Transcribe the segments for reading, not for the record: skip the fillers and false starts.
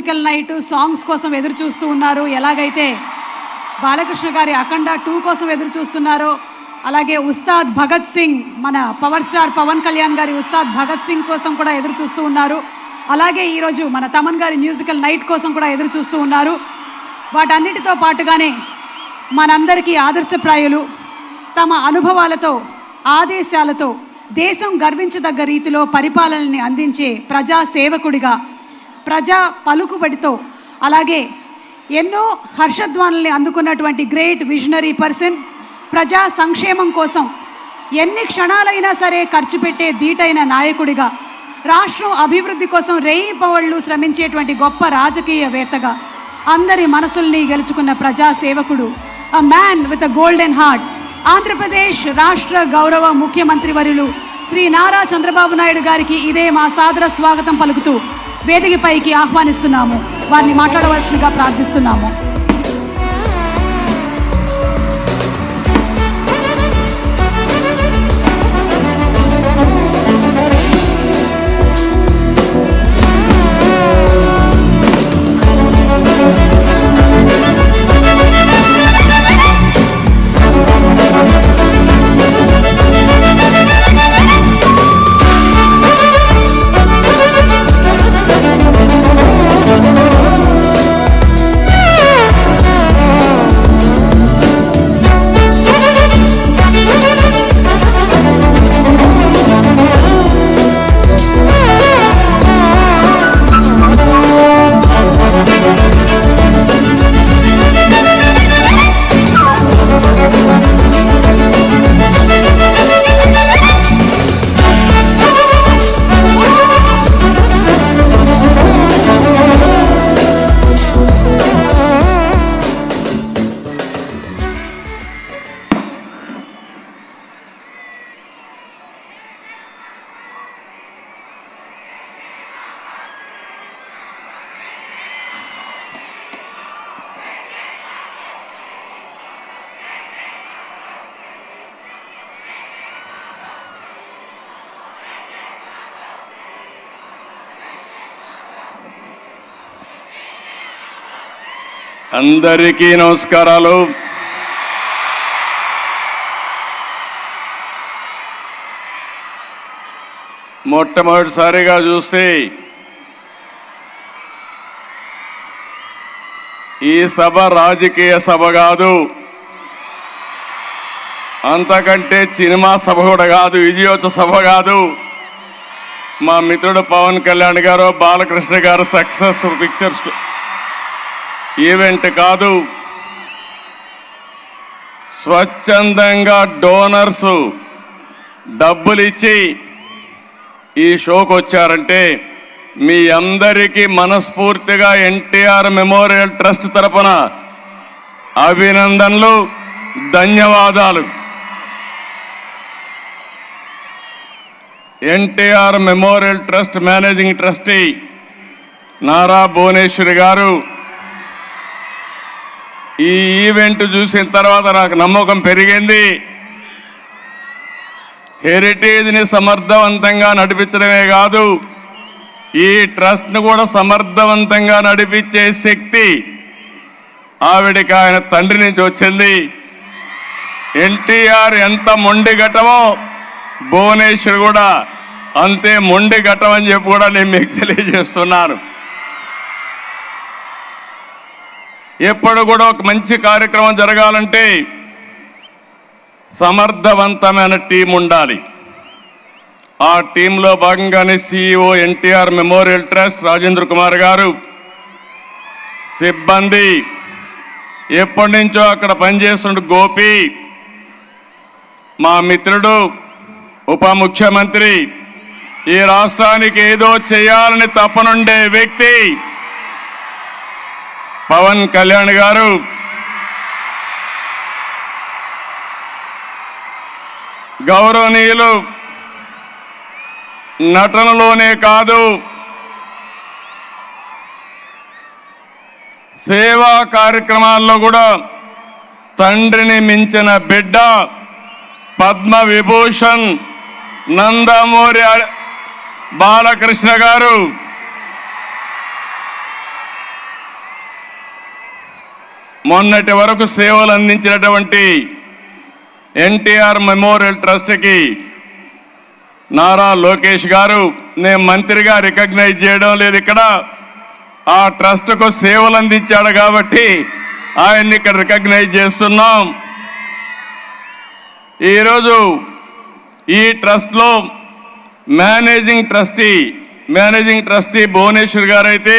Musical night songs కోసం ఎదురు చూస్తూ ఉన్నారు. ఎలాగైతే బాలకృష్ణ గారి అఖండ 2 కోసం ఎదురు చూస్తున్నారో అలాగే ఉస్తాద్ భగత్ సింగ్, మన పవర్ స్టార్ పవన్ కళ్యాణ్ గారి ఉస్తాద్ భగత్ సింగ్ కోసం కూడా ఎదురు చూస్తూ ఉన్నారు. అలాగే ఈరోజు మన తమన్ గారి మ్యూజికల్ నైట్ కోసం కూడా ఎదురు చూస్తూ ఉన్నారు. వాటన్నిటితో పాటుగానే మనందరికీ ఆదర్శప్రాయులు, తమ అనుభవాలతో ఆదేశాలతో దేశం గర్వించదగ్గ రీతిలో పరిపాలనని అందించే ప్రజా సేవకుడిగా, ప్రజా పలుకుబడితో, అలాగే ఎన్నో హర్షధ్వానాల్ని అందుకున్నటువంటి గ్రేట్ విజనరీ పర్సన్, ప్రజా సంక్షేమం కోసం ఎన్ని క్షణాలైనా సరే ఖర్చు పెట్టే ధీటైన నాయకుడిగా, రాష్ట్రం అభివృద్ధి కోసం రేయింపవళ్ళు శ్రమించేటువంటి గొప్ప రాజకీయవేత్తగా, అందరి మనసుల్ని గెలుచుకున్న ప్రజా సేవకుడు, a man with a golden heart, Andhra Pradesh రాష్ట్ర గౌరవ ముఖ్యమంత్రి వర్యులు శ్రీ నారా చంద్రబాబు నాయుడు గారికి ఇదే మా సాదర స్వాగతం పలుకుతూ వేదికపైకి ఆహ్వానిస్తున్నాము. వారిని మాట్లాడవలసిందిగా ప్రార్థిస్తున్నాము. అందరికీ నమస్కారాలు. మొట్టమొదటిసారిగా చూస్తే ఈ సభ రాజకీయ సభ కాదు, అంతకంటే సినిమా సభ కూడా కాదు, విజయోత్సవ సభ కాదు. మా మిత్రుడు పవన్ కళ్యాణ్ గారు, బాలకృష్ణ గారు సక్సెస్ పిక్చర్స్ ఈవెంట్ కాదు. స్వచ్ఛందంగా డోనర్స్ డబ్బులు ఇచ్చి ఈ షోకు వచ్చారంటే మీ అందరికీ మనస్ఫూర్తిగా ఎన్టీఆర్ మెమోరియల్ ట్రస్ట్ తరపున అభినందనలు, ధన్యవాదాలు. NTR memorial trust managing trustee Nara Bhuvaneswari గారు, ఈ ఈవెంట్ చూసిన తర్వాత నాకు నమ్మకం పెరిగింది. హెరిటేజ్ని సమర్థవంతంగా నడిపించడమే కాదు, ఈ ట్రస్ట్ను కూడా సమర్థవంతంగా నడిపించే శక్తి ఆవిడికి ఆయన తండ్రి నుంచి వచ్చింది. ఎన్టీఆర్ ఎంత మొండి ఘటమో భువనేశ్వర్ కూడా అంతే మొండి ఘటం అని చెప్పి కూడా నేను మీకు తెలియజేస్తున్నాను. ఎప్పుడు కూడా ఒక మంచి కార్యక్రమం జరగాలంటే సమర్థవంతమైన టీం ఉండాలి. ఆ టీంలో భాగంగానే CEO NTR memorial trust Rajendra Kumar గారు, సిబ్బంది, ఎప్పటి నుంచో అక్కడ పనిచేస్తున్న గోపి, మా మిత్రుడు ఉప ముఖ్యమంత్రి, ఈ రాష్ట్రానికి ఏదో చేయాలని తపనుండే వ్యక్తి పవన్ కళ్యాణ్ గారు, గౌరవనీయులు నటనలోనే కాదు సేవా కార్యక్రమాల్లో కూడా తండ్రిని మించిన బిడ్డ పద్మ విభూషణ్ నందమూరి బాలకృష్ణ గారు మొన్నటి వరకు సేవలు అందించినటువంటి ఎన్టీఆర్ మెమోరియల్ ట్రస్ట్కి నారా లోకేష్ గారు నేను మంత్రిగా రికగ్నైజ్ చేయడం లేదు, ఇక్కడ ఆ ట్రస్ట్కు సేవలు అందించాడు కాబట్టి ఆయన్ని ఇక్కడ రికగ్నైజ్ చేస్తున్నాం. ఈరోజు ఈ ట్రస్ట్లో మేనేజింగ్ ట్రస్టీ భువనేశ్వర్ గారు అయితే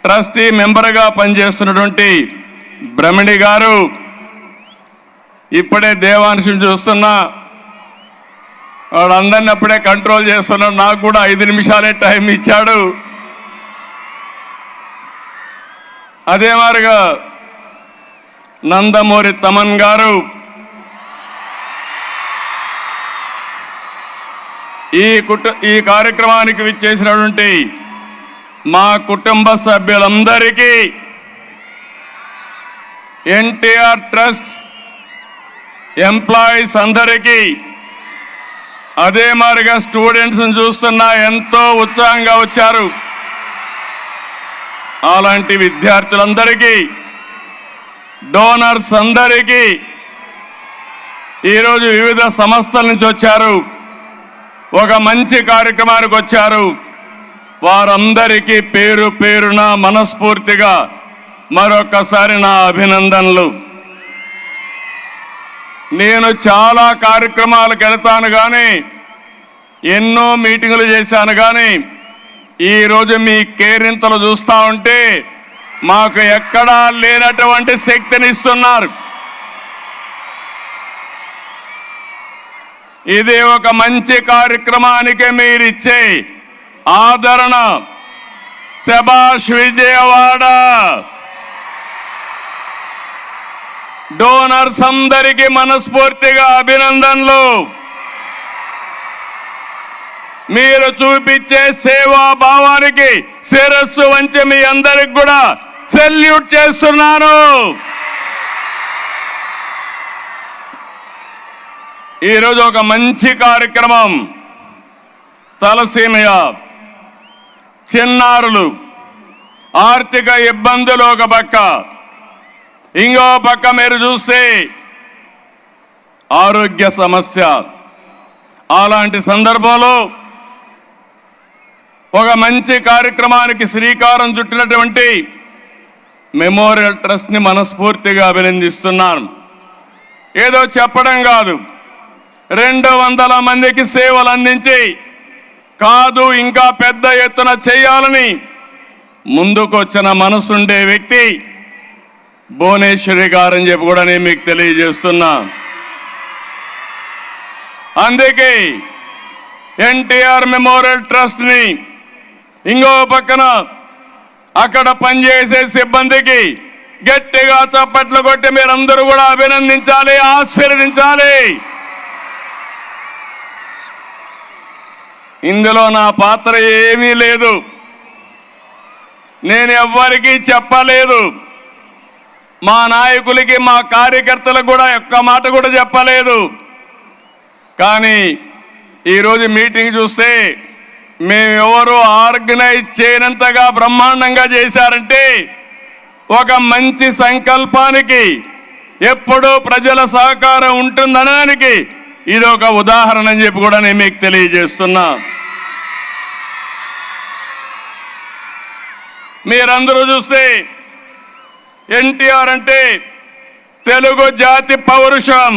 ట్రస్టీ మెంబర్గా పనిచేస్తున్నటువంటి బ్రహ్మణి గారు, ఇప్పుడే దేవాంశం చూస్తున్నా, వాళ్ళందరినీ అప్పుడే కంట్రోల్ చేస్తున్నాడు. నాకు కూడా 5 నిమిషాలే టైం ఇచ్చాడు. అదే మాదిరిగా నందమూరి తమన్ గారు, ఈ కార్యక్రమానికి విచ్చేసినటువంటి మా కుటుంబ సభ్యులందరికీ, ఎన్టీఆర్ ట్రస్ట్ ఎంప్లాయీస్ అందరికీ, అదే మాదిరిగా స్టూడెంట్స్ చూస్తున్నా ఎంతో ఉత్సాహంగా వచ్చారు, అలాంటి విద్యార్థులందరికీ, డోనర్స్ అందరికీ, ఈరోజు వివిధ సంస్థల నుంచి వచ్చారు, ఒక మంచి కార్యక్రమానికి వచ్చారు, వారందరికీ పేరు పేరున మనస్ఫూర్తిగా మరొకసారి నా అభినందనలు. నేను చాలా కార్యక్రమాలకు వెళ్తాను కానీ, ఎన్నో మీటింగులు చేశాను కానీ, ఈరోజు మీ కేరింతలు చూస్తూ ఉంటే మాకు ఎక్కడా లేనటువంటి శక్తిని ఇస్తున్నారు. ఇది ఒక మంచి కార్యక్రమానికి మీరిచ్చే ఆదరణ. శభాష్ విజయవాడ. డోనర్స్ అందరికీ మనస్ఫూర్తిగా అభినందనలు. మీరు చూపించే సేవా భావానికి శిరస్సు వంచి మీ అందరికి కూడా సెల్యూట్ చేస్తున్నాను. ఈరోజు ఒక మంచి కార్యక్రమం. తలసీమయ చిన్నారులు ఆర్థిక ఇబ్బందులు ఒక పక్క, ఇంకో పక్క మీరు చూస్తే ఆరోగ్య సమస్య. అలాంటి సందర్భంలో ఒక మంచి కార్యక్రమానికి శ్రీకారం చుట్టినటువంటి మెమోరియల్ ట్రస్ట్ని మనస్ఫూర్తిగా అభినందిస్తున్నాను. ఏదో చెప్పడం కాదు, 200 మందికి సేవలు అందించి కాదు, ఇంకా పెద్ద ఎత్తున చేయాలని ముందుకొచ్చిన మనసుండే వ్యక్తి భువనేశ్వరి గారని చెప్పి కూడా నేను మీకు తెలియజేస్తున్నా. అందుకే ఎన్టీఆర్ మెమోరియల్ ట్రస్ట్ని, ఇంకో పక్కన అక్కడ పనిచేసే సిబ్బందికి గట్టిగా చప్పట్లు కొట్టి మీరందరూ కూడా అభినందించాలి, ఆశీర్వదించాలి. ఇందులో నా పాత్ర ఏమీ లేదు, నేను ఎవ్వరికీ చెప్పలేదు, మా నాయకులకి మా కార్యకర్తలకు కూడా ఒక్క మాట కూడా చెప్పలేదు. కానీ ఈరోజు మీటింగ్ చూస్తే మేమెవరు ఆర్గనైజ్ చేయనంతగా బ్రహ్మాండంగా చేశారంటే ఒక మంచి సంకల్పానికి ఎప్పుడూ ప్రజల సహకారం ఉంటుందనడానికి ఇది ఒక ఉదాహరణ అని చెప్పి కూడా నేను మీకు తెలియజేస్తున్నా. మీరందరూ చూస్తే ఎన్టీఆర్ అంటే తెలుగు జాతి పౌరుషం,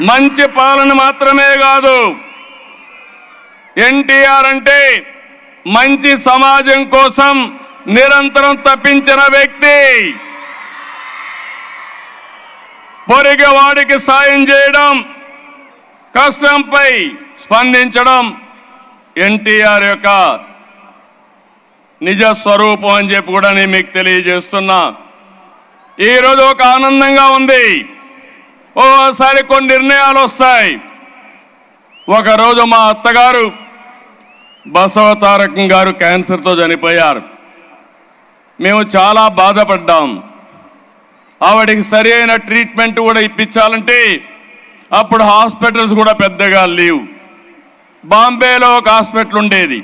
మంచి పాలన మాత్రమే కాదు, ఎన్టీఆర్ అంటే మంచి సమాజం కోసం నిరంతరం తప్పించిన వ్యక్తి, పొరిగవాడికి సాయం చేయడం, కష్టంపై స్పందించడం ఎన్టీఆర్ యొక్క నిజ స్వరూపం అని చెప్పి కూడా నేను మీకు తెలియజేస్తున్నా. ఈరోజు ఒక ఆనందంగా ఉంది. ఓసారి కొన్ని నిర్ణయాలు వస్తాయి. ఒకరోజు మా అత్తగారు బసవతారకం గారు క్యాన్సర్తో చనిపోయారు. మేము చాలా బాధపడ్డాం. ఆవిడికి సరి అయిన ట్రీట్మెంట్ కూడా ఇప్పించాలంటే అప్పుడు హాస్పిటల్స్ కూడా పెద్దగా లేవు. బాంబేలో ఒక హాస్పిటల్ ఉండేది,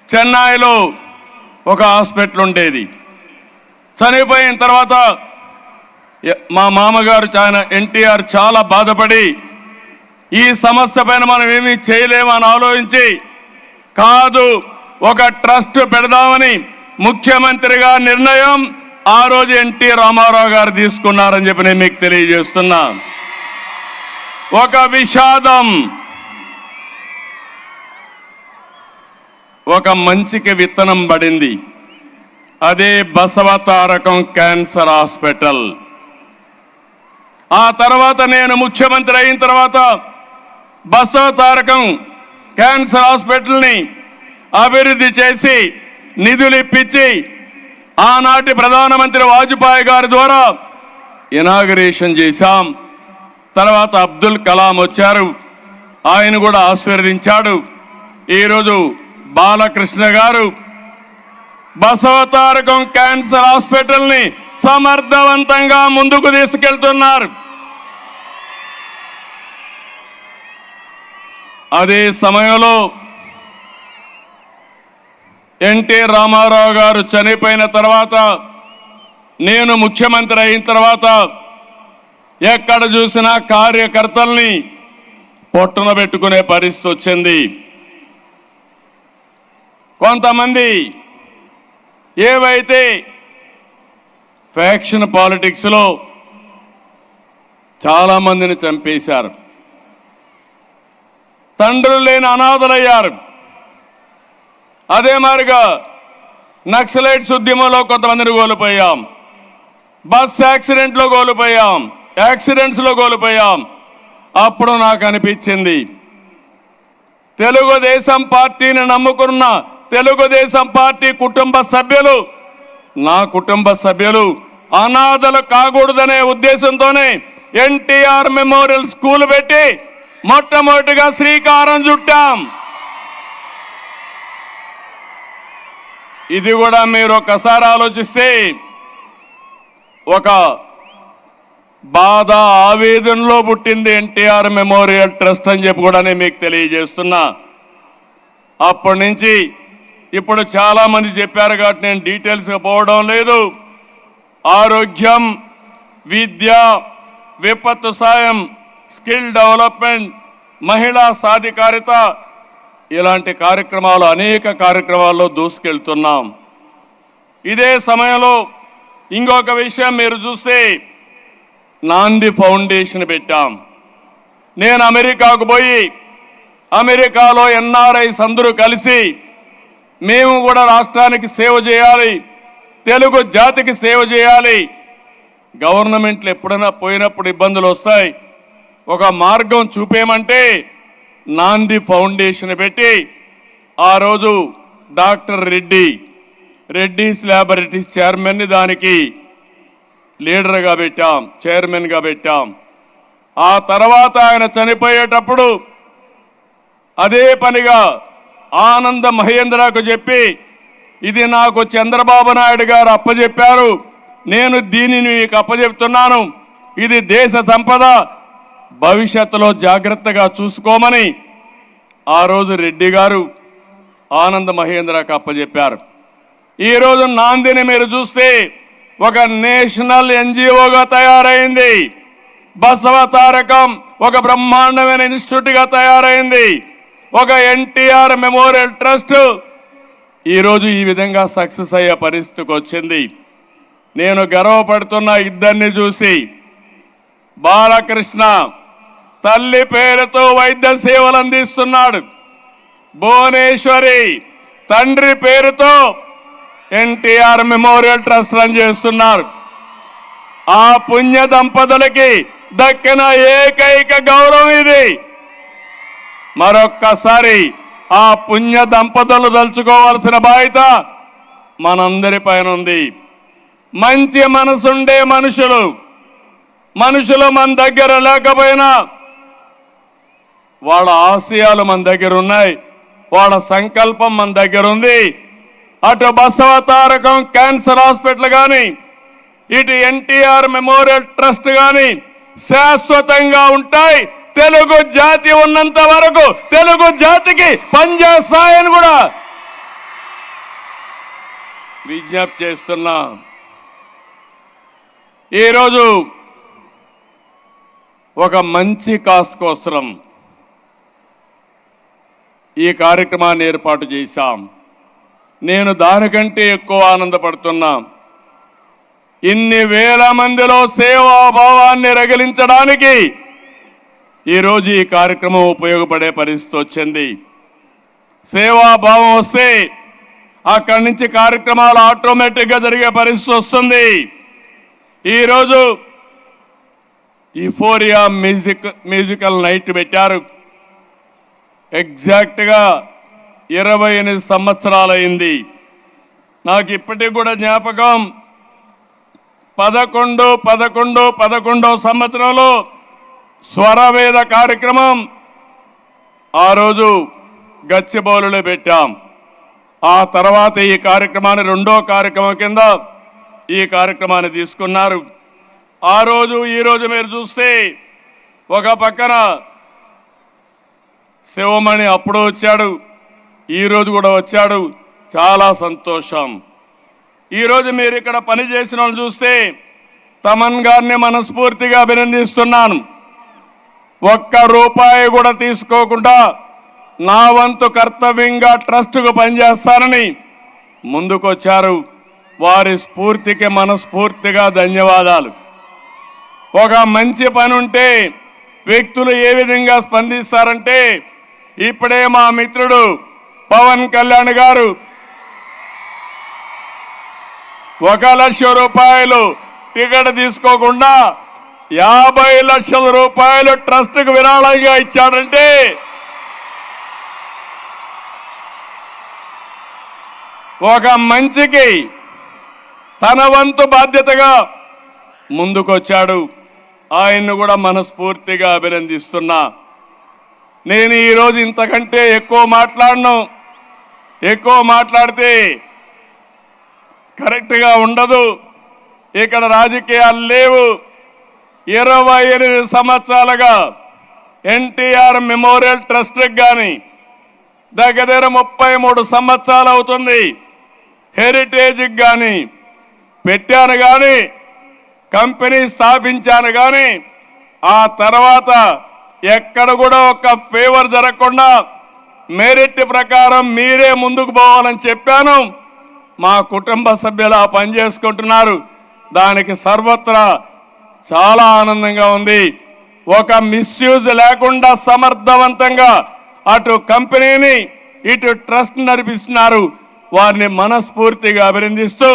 చెన్నైలో ఒక హాస్పిటల్ ఉండేది. చనిపోయిన తర్వాత మా మామగారు ఎన్టీఆర్ చాలా బాధపడి ఈ సమస్య పైన మనం ఏమీ చేయలేమని ఆలోచించి కాదు ఒక ట్రస్ట్ పెడదామని ముఖ్యమంత్రిగా నిర్ణయం ఆ రోజు ఎన్టీ రామారావు గారు తీసుకున్నారని చెప్పి నేను మీకు తెలియజేస్తున్నా. ఒక విషాదం, ఒక మంచికి విత్తనం పడింది. అదే బసవతారకం క్యాన్సర్ హాస్పిటల్. ఆ తర్వాత నేను ముఖ్యమంత్రి అయిన తర్వాత బసవతారకం క్యాన్సర్ హాస్పిటల్ని అభివృద్ధి చేసి నిధులు ఇప్పించి ఆనాటి ప్రధానమంత్రి వాజ్పేయి గారి ద్వారా ఇనాగరేషన్ చేశాం. తర్వాత అబ్దుల్ కలాం వచ్చారు, ఆయన కూడా ఆశీర్వదించాడు. ఈరోజు బాలకృష్ణ గారు బసవతారకం క్యాన్సర్ హాస్పిటల్ని సమర్థవంతంగా ముందుకు తీసుకెళ్తున్నారు. అదే సమయంలో ఎన్టీ రామారావు గారు చనిపోయిన తర్వాత నేను ముఖ్యమంత్రి అయిన తర్వాత ఎక్కడ చూసినా కార్యకర్తల్ని పొట్టున పెట్టుకునే పరిస్థితి వచ్చింది. కొంతమంది ఏవైతే ఫ్యాక్షన్ పాలిటిక్స్లో చాలామందిని చంపేశారు, తండ్రులు లేని అనాథలయ్యారు. అదే మాదిరిగా నక్సలైట్స్ ఉద్యమంలో కొంతమందిని కోల్పోయాం, బస్ యాక్సిడెంట్లో కోల్పోయాం, యాక్సిడెంట్స్లో కోల్పోయాం. అప్పుడు నాకు అనిపించింది తెలుగుదేశం పార్టీని నమ్ముకున్న తెలుగుదేశం పార్టీ కుటుంబ సభ్యులు, నా కుటుంబ సభ్యులు అనాథలు కాకూడదనే ఉద్దేశంతోనే ఎన్టీఆర్ మెమోరియల్ స్కూల్ పెట్టి మొట్టమొదటిగా శ్రీకారం చుట్టాం. ఇది కూడా మీరు ఒకసారి ఆలోచిస్తే ఒక బాధ ఆవేదనలో పుట్టింది ఎన్టీఆర్ మెమోరియల్ ట్రస్ట్ అని చెప్పి కూడా నేను మీకు తెలియజేస్తున్నా. అప్పటి నుంచి ఇప్పుడు చాలా మంది చెప్పారు కాబట్టి నేను డీటెయిల్స్గా పోవడం లేదు. ఆరోగ్యం, విద్య, విపత్తు సాయం, స్కిల్ డెవలప్మెంట్, మహిళా సాధికారిత, ఇలాంటి కార్యక్రమాలు అనేక కార్యక్రమాల్లో దూసుకెళ్తున్నాం. ఇదే సమయంలో ఇంకొక విషయం మీరు చూస్తే నాంది ఫౌండేషన్ పెట్టాం. నేను అమెరికాకు పోయి అమెరికాలో ఎన్ఆర్ఐస్ అందరూ కలిసి మేము కూడా రాష్ట్రానికి సేవ చేయాలి, తెలుగు జాతికి సేవ చేయాలి. గవర్నమెంట్లు ఎప్పుడైనా పోయినప్పుడు ఇబ్బందులు వస్తాయి, ఒక మార్గం చూపేమంటే నాంది ఫౌండేషన్ పెట్టి ఆ రోజు డాక్టర్ రెడ్డిస్ ల్యాబొరేటరీస్ చైర్మన్ని దానికి లీడర్గా పెట్టాం, చైర్మన్గా పెట్టాం. ఆ తర్వాత ఆయన చనిపోయేటప్పుడు అదే పనిగా ఆనంద మహేంద్రకు చెప్పి ఇది నాకు చంద్రబాబు నాయుడు గారు అప్పచెప్పారు, నేను దీనిని మీకు అప్పచెప్తున్నాను, ఇది దేశ సంపద, భవిష్యత్తులో జాగ్రత్తగా చూసుకోమని ఆ రోజు రెడ్డి గారు ఆనంద మహేంద్రకు అప్పచెప్పారు. ఈరోజు నాందిని మీరు చూస్తే ఒక నేషనల్ ఎన్జిఓగా తయారైంది. బసవతారకం ఒక బ్రహ్మాండమైన ఇన్స్టిట్యూట్గా తయారైంది. ఒక ఎన్టీఆర్ మెమోరియల్ ట్రస్ట్ ఈరోజు ఈ విధంగా సక్సెస్ అయ్యే పరిస్థితికి వచ్చింది. నేను గర్వపడుతున్న ఇద్దరిని చూసి. బాలకృష్ణ తల్లి పేరుతో వైద్య సేవలు అందిస్తున్నాడు, భువనేశ్వరి తండ్రి పేరుతో ఎన్టీఆర్ మెమోరియల్ ట్రస్ట్ రన్ చేస్తున్నారు. ఆ పుణ్య దంపతులకి దక్కిన ఏకైక గౌరవం ఇది. మరొక్కసారి ఆ పుణ్య దంపతులు తలుచుకోవాల్సిన బాధ్యత మనందరి పైన ఉంది. మంచి మనసుండే మనుషులు మన దగ్గర లేకపోయినా వాళ్ళ ఆశయాలు మన దగ్గర ఉన్నాయి, వాళ్ళ సంకల్పం మన దగ్గర ఉంది. అటు బసవతారకం క్యాన్సర్ హాస్పిటల్ కానీ ఇటు ఎన్టీఆర్ మెమోరియల్ ట్రస్ట్ కానీ శాశ్వతంగా ఉంటాయి. తెలుగు జాతి ఉన్నంత వరకు తెలుగు జాతికి పనిచేస్తాయని కూడా విజ్ఞప్తి చేస్తున్నా. ఈరోజు ఒక మంచి కాస్ కోసం ఈ కార్యక్రమాన్ని ఏర్పాటు చేశాం. నేను దానికంటే ఎక్కువ ఆనందపడుతున్నా. ఇన్ని వేల మందిలో సేవాభావాన్ని రగిలించడానికి ఈరోజు ఈ కార్యక్రమం ఉపయోగపడే పరిస్థితి వచ్చింది. సేవాభావం వస్తే అక్కడి నుంచి కార్యక్రమాలు ఆటోమేటిక్గా జరిగే పరిస్థితి వస్తుంది. ఈరోజు యూఫోరియా మ్యూజికల్ నైట్ పెట్టారు. ఎగ్జాక్ట్గా 28 సంవత్సరాలైంది. నాకు ఇప్పటికి కూడా జ్ఞాపకం, 11 సంవత్సరంలో స్వరవేద కార్యక్రమం ఆ రోజు గచ్చిబౌలిలో పెట్టాం. ఆ తర్వాత ఈ కార్యక్రమాన్ని రెండో కార్యక్రమం కింద ఈ కార్యక్రమాన్ని తీసుకున్నారు. ఆ రోజు ఈరోజు మీరు చూస్తే ఒక పక్కన శివమణి అప్పుడు వచ్చాడు, ఈరోజు కూడా వచ్చాడు. చాలా సంతోషం. ఈరోజు మీరు ఇక్కడ పనిచేసిన వాళ్ళు చూస్తే తమన్ గారిని మనస్ఫూర్తిగా అభినందిస్తున్నాను. ఒక్క రూపాయి కూడా తీసుకోకుండా నా వంతు కర్తవ్యంగా ట్రస్టుకు పనిచేస్తానని ముందుకొచ్చారు. వారి స్ఫూర్తికి మనస్ఫూర్తిగా ధన్యవాదాలు. ఒక మంచి పని ఉంటే వ్యక్తులు ఏ విధంగా స్పందిస్తారంటే, ఇప్పుడే మా మిత్రుడు పవన్ కళ్యాణ్ గారు 1 లక్ష రూపాయలు టికెట్ తీసుకోకుండా 50 లక్షల రూపాయలు ట్రస్ట్కు విరాళంగా ఇచ్చాడంటే ఒక మంచికి తన వంతు బాధ్యతగా ముందుకొచ్చాడు. ఆయన్ను కూడా మనస్ఫూర్తిగా అభినందిస్తున్నా. నేను ఈరోజు ఇంతకంటే ఎక్కువ మాట్లాడను. ఎక్కువ మాట్లాడితే కరెక్ట్గా ఉండదు. ఇక్కడ రాజకీయాలు లేవు. 28 సంవత్సరాలుగా ఎన్టీఆర్ మెమోరియల్ ట్రస్ట్కి కానీ దగ్గర 33 సంవత్సరాలు అవుతుంది. హెరిటేజ్కి కానీ పెట్టాను, కానీ కంపెనీ స్థాపించాను, కానీ ఆ తర్వాత ఎక్కడ కూడా ఒక ఫేవర్ జరగకుండా మెరిట్ ప్రకారం మీరే ముందుకు పోవాలని చెప్పాను. మా కుటుంబ సభ్యులు ఆ పని చేసుకుంటున్నారు. దానికి సర్వత్రా చాలా ఆనందంగా ఉంది. ఒక మిస్యూజ్ లేకుండా సమర్థవంతంగా అటు కంపెనీని ఇటు ట్రస్ట్ నడిపిస్తున్నారు. వారిని మనస్ఫూర్తిగా అభినందిస్తూ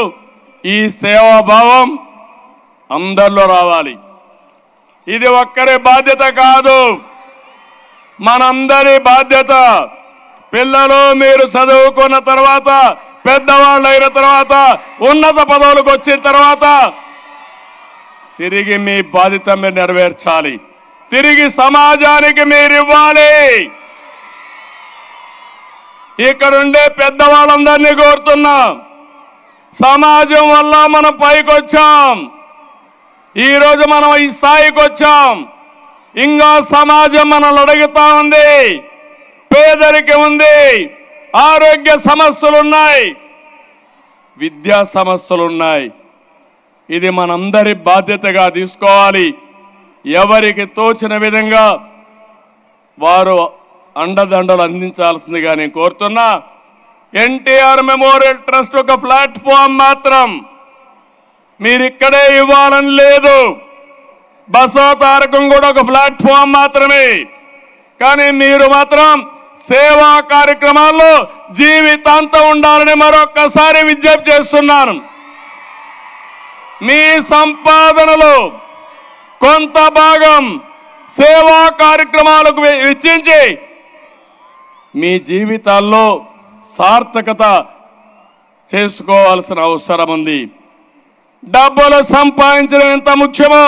ఈ సేవాభావం అందరిలో రావాలి. ఇది ఒక్కరి బాధ్యత కాదు, మనందరి బాధ్యత. పిల్లలు మీరు చదువుకున్న తర్వాత, పెద్దవాళ్ళు అయిన తర్వాత, ఉన్నత పదవులకు వచ్చిన తర్వాత తిరిగి మీ బాధ్యత మీరు నెరవేర్చాలి. తిరిగి సమాజానికి మీరు ఇవ్వాలి. ఇక్కడుండే పెద్దవాళ్ళందరినీ కోరుతున్నా, సమాజం వల్ల మనం పైకి వచ్చాం. ఈరోజు మనం ఈ స్థాయికి వచ్చాం. ఇంకా సమాజం మనల్ని అడుగుతా ఉంది. పేదరికం ఉంది, ఆరోగ్య సమస్యలు ఉన్నాయి, విద్యా సమస్యలు ఉన్నాయి. ఇది మనందరి బాధ్యతగా తీసుకోవాలి. ఎవరికి తోచిన విధంగా వారు అండదండలు అందించాల్సిందిగా నేను కోరుతున్నా. ఎన్టీఆర్ మెమోరియల్ ట్రస్ట్ ఒక ప్లాట్ఫామ్ మాత్రం. మీరు ఇక్కడే ఇవ్వాలని లేదు. బసవ తారకం కూడా ఒక ప్లాట్ఫామ్ మాత్రమే. కానీ మీరు మాత్రం సేవా కార్యక్రమాల్లో జీవితాంతం ఉండాలని మరొక్కసారి విజ్ఞప్తి చేస్తున్నాను. మీ సంపాదనలో కొంత భాగం సేవా కార్యక్రమాలకు వెచ్చించి మీ జీవితాల్లో సార్థకత చేసుకోవాల్సిన అవసరం ఉంది. డబ్బులు సంపాదించడం ఎంత ముఖ్యమో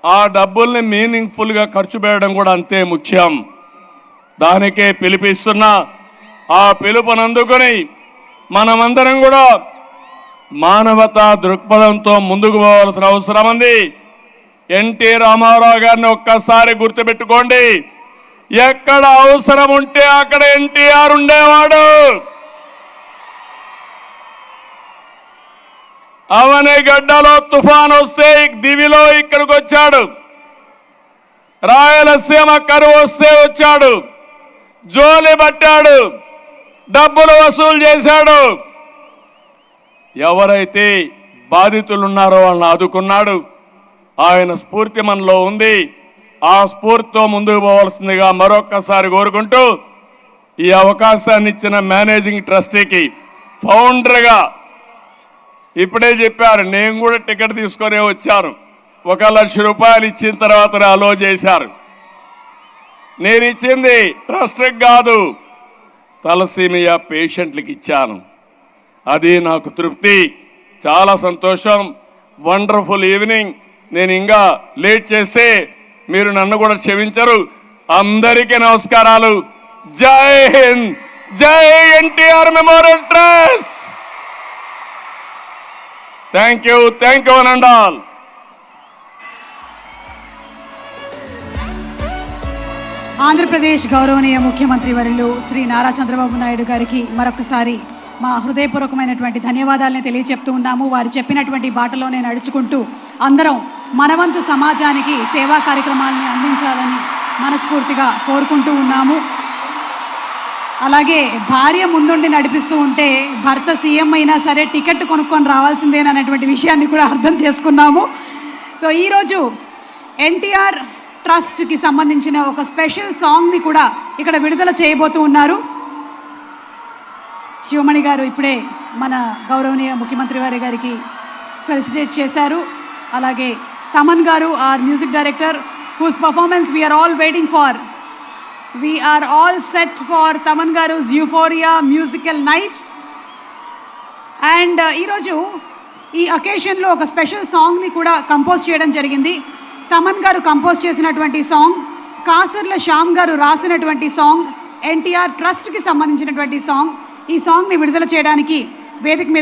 ఆ డబ్బుల్ని మీనింగ్ఫుల్గా ఖర్చు పెట్టడం కూడా అంతే ముఖ్యం. దానికే పిలిపిస్తున్నా. ఆ పిలుపునందుకొని మనమందరం కూడా మానవతా దృక్పథంతో ముందుకు పోవాల్సిన అవసరం ఉంది. ఎన్టీ రామారావు గారిని ఒక్కసారి గుర్తుపెట్టుకోండి. ఎక్కడ అవసరం ఉంటే అక్కడ ఎన్టీఆర్ ఉండేవాడు. అవనిగడ్డలో తుఫాన్ వస్తే దివిలో ఇక్కడికి వచ్చాడు. రాయలసీమ కరువు వస్తే వచ్చాడు. జోలి పట్టాడు, డబ్బులు వసూలు చేశాడు. ఎవరైతే బాధితులు ఉన్నారో వాళ్ళని ఆదుకున్నాడు. ఆయన స్ఫూర్తి మనలో ఉంది. ఆ స్ఫూర్తితో ముందుకు పోవాల్సిందిగా మరొక్కసారి కోరుకుంటూ ఈ అవకాశాన్ని ఇచ్చిన మేనేజింగ్ ట్రస్టీకి, ఫౌండర్గా ఇప్పుడే చెప్పారు, నేను కూడా టికెట్ తీసుకొని వచ్చాను. 1,00,000 రూపాయలు ఇచ్చిన తర్వాత అలో చేశారు. నేను ఇచ్చింది ట్రస్ట్కి కాదు, తలసీమియా పేషెంట్లకు ఇచ్చాను. అది నాకు తృప్తి. చాలా సంతోషం. Wonderful evening. నేను ఇంకా లేట్ చేస్తే మీరు నన్ను కూడా క్షమించరు. అందరికీ నమస్కారాలు. జై హింద్, జై NTR memorial trust. Thank you one and all. Andhra Pradesh గౌరవనీయ ముఖ్యమంత్రి వర్యులు శ్రీ నారా చంద్రబాబు నాయుడు గారికి మరొకసారి మా హృదయపూర్వకమైనటువంటి ధన్యవాదాలని తెలియజెప్తూ ఉన్నాము. వారు చెప్పినటువంటి బాటలోనే నడుచుకుంటూ అందరం మనవంతు సమాజానికి సేవా కార్యక్రమాలని అందించాలని మనస్ఫూర్తిగా కోరుకుంటూ ఉన్నాము. అలాగే భార్య ముందుండి నడిపిస్తూ ఉంటే భర్త సీఎం అయినా సరే టికెట్ కొనుక్కొని రావాల్సిందేననేటువంటి విషయాన్ని కూడా అర్థం చేసుకున్నాము. సో ఈరోజు ఎన్టీఆర్ ట్రస్ట్కి సంబంధించిన ఒక స్పెషల్ సాంగ్ని కూడా ఇక్కడ విడుదల చేయబోతూ ఉన్నారు. శివమణి గారు ఇప్పుడే మన గౌరవనీయ ముఖ్యమంత్రి వారి గారికి ఫెలిసిటేట్ చేశారు. అలాగే తమన్ గారు are music director whose performance we are all waiting for. We are all set for Taman Garu's Euphoria musical night. And ఈరోజు ఈ అకేషన్లో ఒక స్పెషల్ సాంగ్ని కూడా కంపోజ్ చేయడం జరిగింది. తమన్ గారు కంపోజ్ చేసినటువంటి సాంగ్, కాసర్ల శ్యామ్ గారు రాసినటువంటి సాంగ్, ఎన్టీఆర్ ట్రస్ట్కి సంబంధించినటువంటి సాంగ్. ఈ సాంగ్ని విడుదల చేయడానికి వేదిక మీద